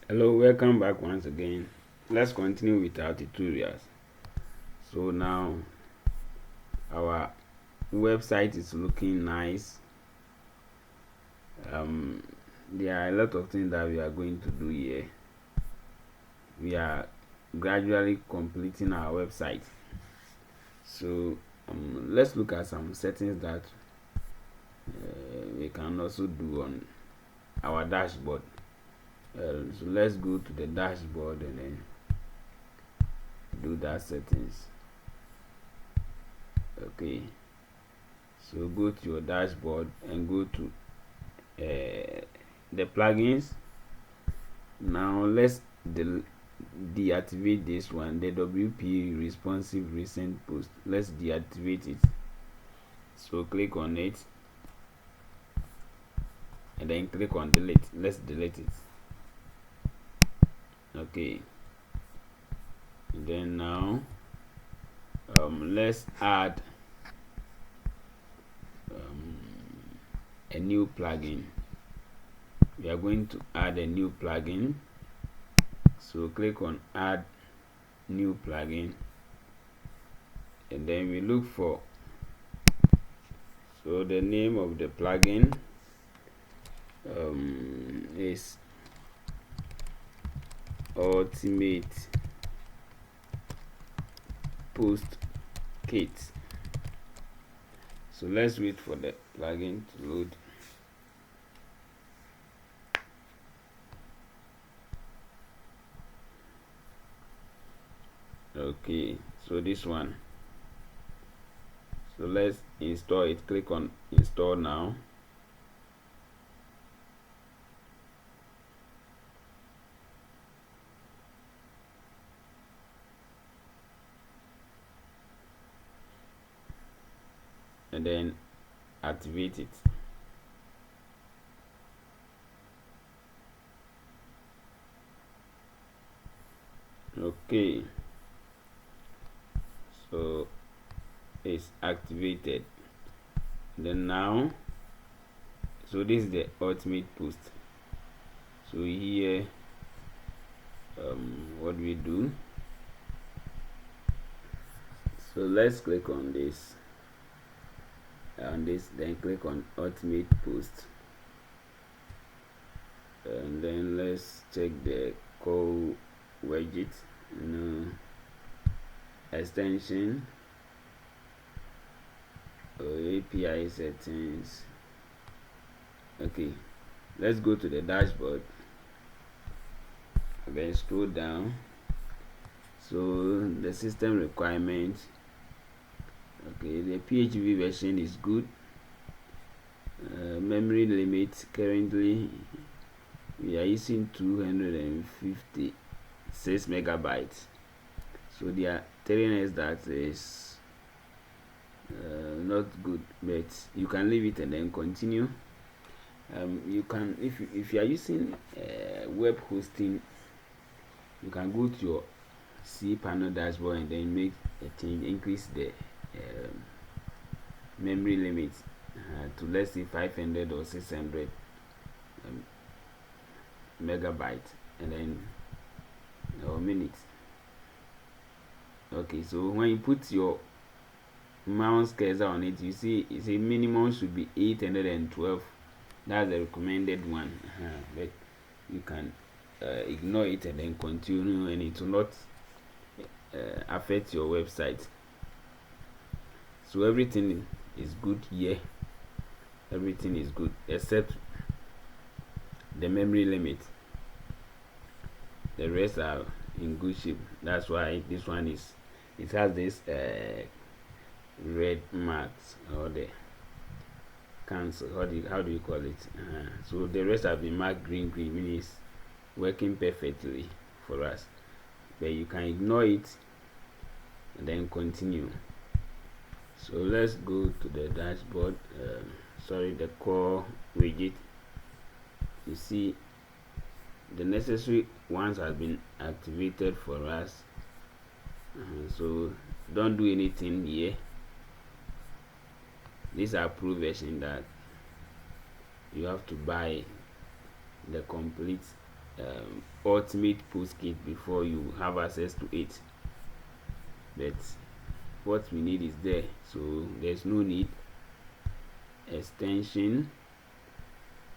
Hello, welcome back once again. Let's continue with our tutorials. So now our website is looking nice. There are a lot of things that we are going to do here. We are gradually completing our website. So let's look at some settings that we can also do on our dashboard. So let's go to the dashboard and then do that settings. Okay, so go to your dashboard and go to the plugins. Now let's deactivate this one, the WP responsive recent post. Let's deactivate it. So click on it and then click on delete. Let's delete it. Okay, and then now let's add a new plugin. We are going to add a new plugin, so click on add new plugin and then we look for, so the name of the plugin is Ultimate Post Kit. So let's wait for the plugin to load. Okay, so this one, so let's install it. Click on install now. And then activate it. Okay, so it's activated. Then now, so this is the ultimate post. So here what we do, so let's click on this, then click on ultimate post, and then let's check the call widget, extension or API settings. Okay, let's go to the dashboard and then scroll down. So the system requirements, okay, the PHP version is good. Memory limit, currently we are using 256 megabytes. So they are telling us that is not good, but you can leave it and then continue. You can, if you are using web hosting, you can go to your cPanel dashboard and then make a change, increase the memory limit to, let's say, 500 or 600 megabytes and then or minutes. Okay, so when you put your mouse cursor on it, you see it's a minimum should be 812. That's the recommended one, but you can ignore it and then continue, and it will not affect your website. So everything is good here. Everything is good except the memory limit. The rest are in good shape. That's why this one is, it has this red marks, or the cancel, how do you call it? So the rest have been marked green, meaning it's working perfectly for us, but you can ignore it and then continue. So let's go to the dashboard, the core widget. You see the necessary ones have been activated for us, so don't do anything here. These are pro version that you have to buy the complete ultimate post kit before you have access to it, but what we need is there, so there's no need. Extension,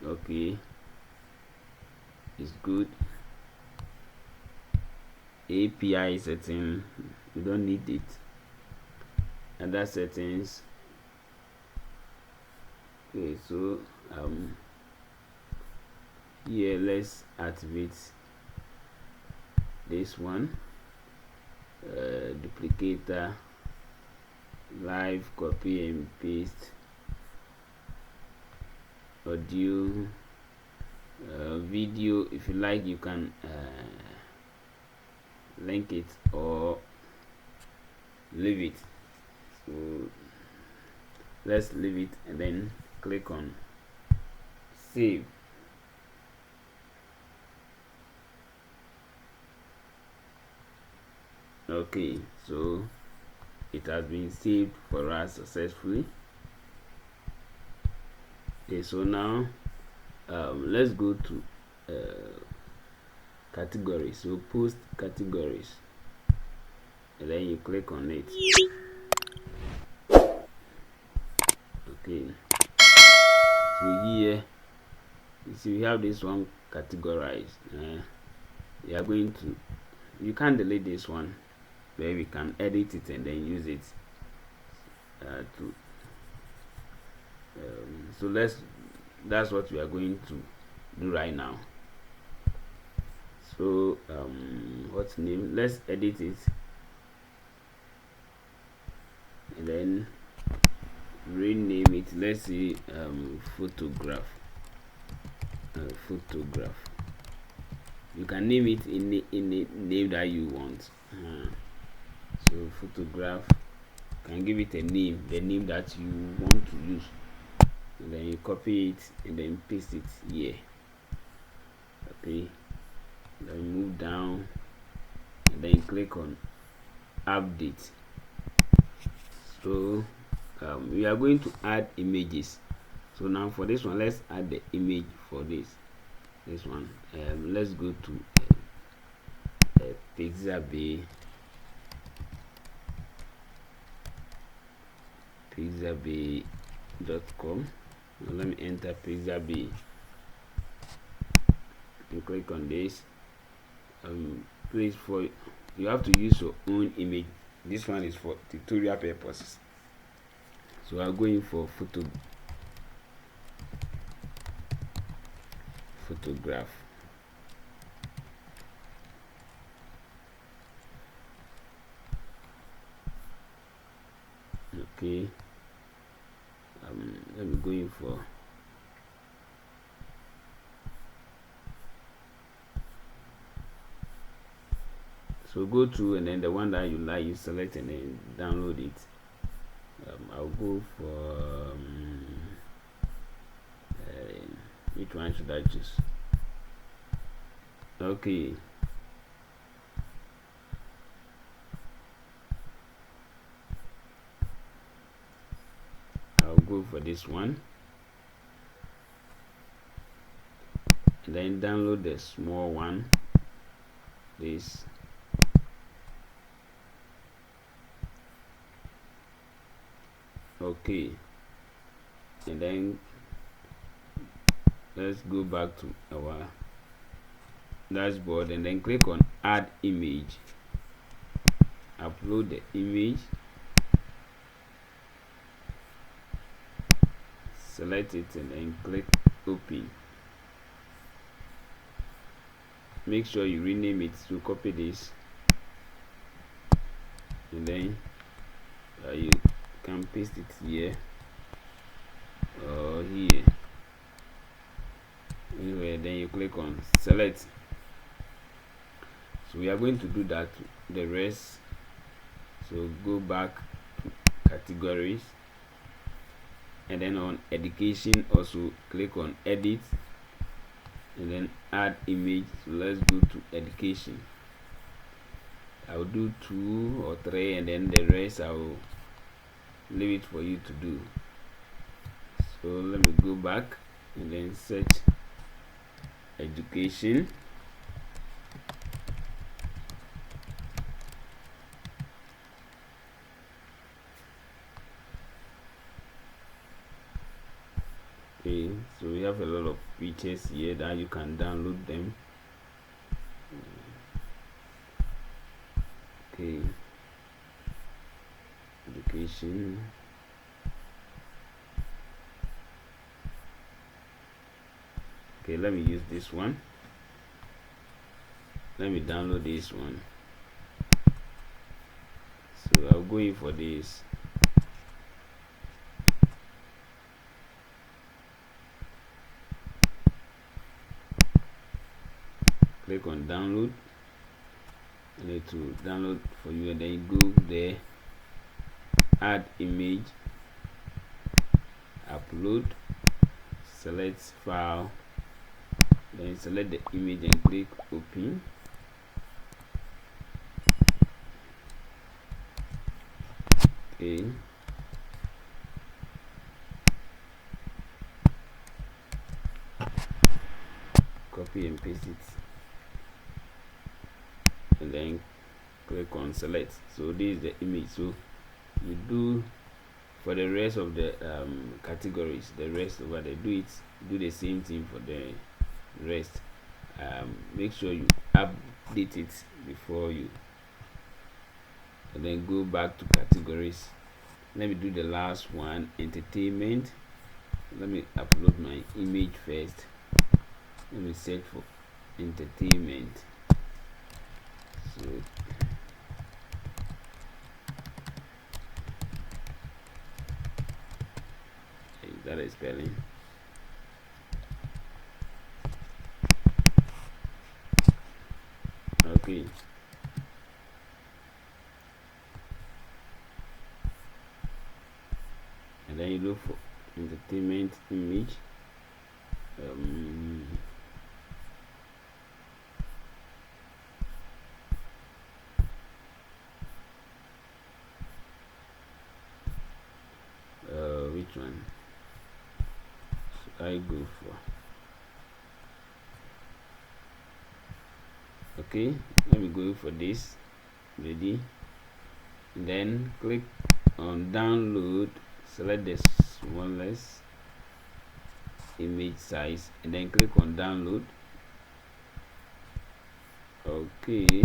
okay, it's good. API setting, we don't need it. Other settings, okay, so here let's activate this one, duplicator, live copy and paste, audio, video. If you like, you can link it or leave it. So let's leave it and then click on save. Okay, so it has been saved for us successfully. Okay, so now let's go to categories. So post categories, and then you click on it. Okay, so here you see we have this one categorized. We are going to, you can't delete this one, where we can edit it and then use it so that's what we are going to do right now. So what's name, let's edit it and then rename it. Let's see, photograph. You can name it in the name that you want. So photograph, can give it a name, the name that you want to use, and then you copy it and then paste it here. Okay, then move down and then click on update. So we are going to add images. So now for this one, let's add the image for this one. Let's go to pixabay.com. Now let me enter Pixabay and click on this. Please, for you have to use your own image. This one is for tutorial purposes. So I'm going for photograph. Okay, let me go in for so go to, and then the one that you like, you select and then download it. I'll go for which one should I choose? Okay, I'll go for this one and then download the small one, this. Okay, and then let's go back to our dashboard and then click on add image, upload the image, select it and then click open. Make sure you rename it, to copy this and then you can paste it here or here, anywhere. Then you click on select. So we are going to do that the rest. So go back to categories and then on education also click on edit and then add image. So let's go to education. I'll do 2 or 3 and then the rest I'll leave it for you to do. So let me go back and then search education. features here that you can download them. Okay, education. Okay, let me use this one. Let me download this one. So I'll go in for this. Click on download. I need to download for you, and then you go there, add image, upload, select file, then select the image and click open. Okay, copy and paste it, and then click on select. So this is the image. So you do for the rest of the categories, the rest over there, do the same thing for the rest. Make sure you update it before you, and then go back to categories. Let me do the last one, entertainment. Let me upload my image first. Let me search for entertainment. So that is spelling. Okay, and then you look for entertainment image. Which one should I go for? Okay, let me go for this. Ready, and then click on download, select the smallest image size, and then click on download. Okay,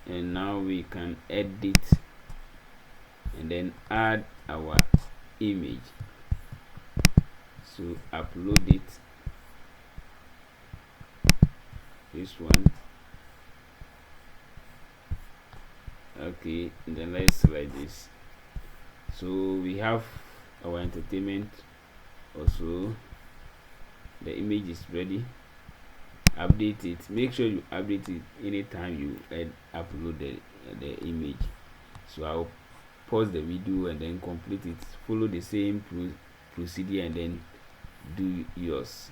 and now we can edit and then add our image. So upload it, this one. Okay, and then let's select this. So we have our entertainment. Also, the image is ready. Update it. Make sure you update it anytime you upload the image. So I'll pause the video and then complete it. Follow the same procedure and then do yours.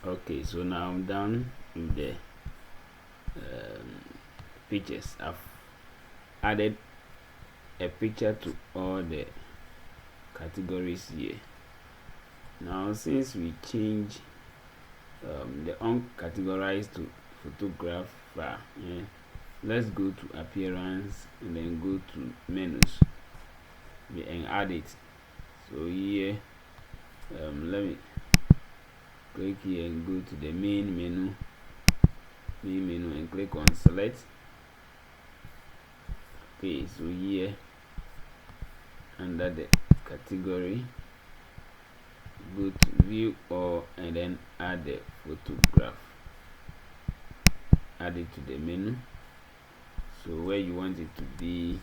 Okay, so now I'm done with the pictures. I've added a picture to all the categories here. Now since we change the uncategorized to photographer, let's go to appearance and then go to menus and add it. So here let me click here and go to the main menu and click on select. Okay, so here under the category, go to view all and then add the photograph. Add it to the menu. So where you want it to be,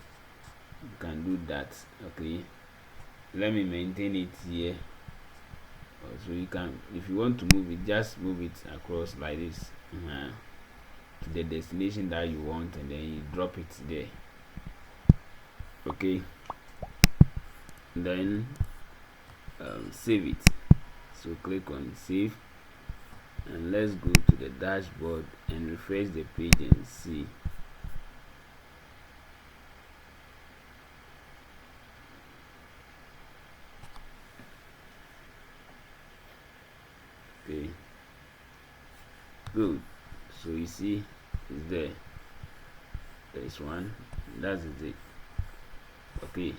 you can do that. Okay, let me maintain it here. So you can, if you want to move it, just move it across like this to the destination that you want, and then you drop it there. Okay, then save it. So click on save, and let's go to the dashboard and refresh the page and see. Okay, good. So you see it's there. There's one. That is it. Okay,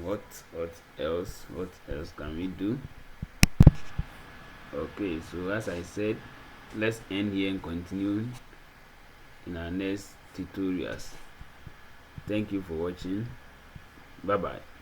what else can we do? Okay, so as I said, let's end here and continue in our next tutorials. Thank you for watching. Bye bye.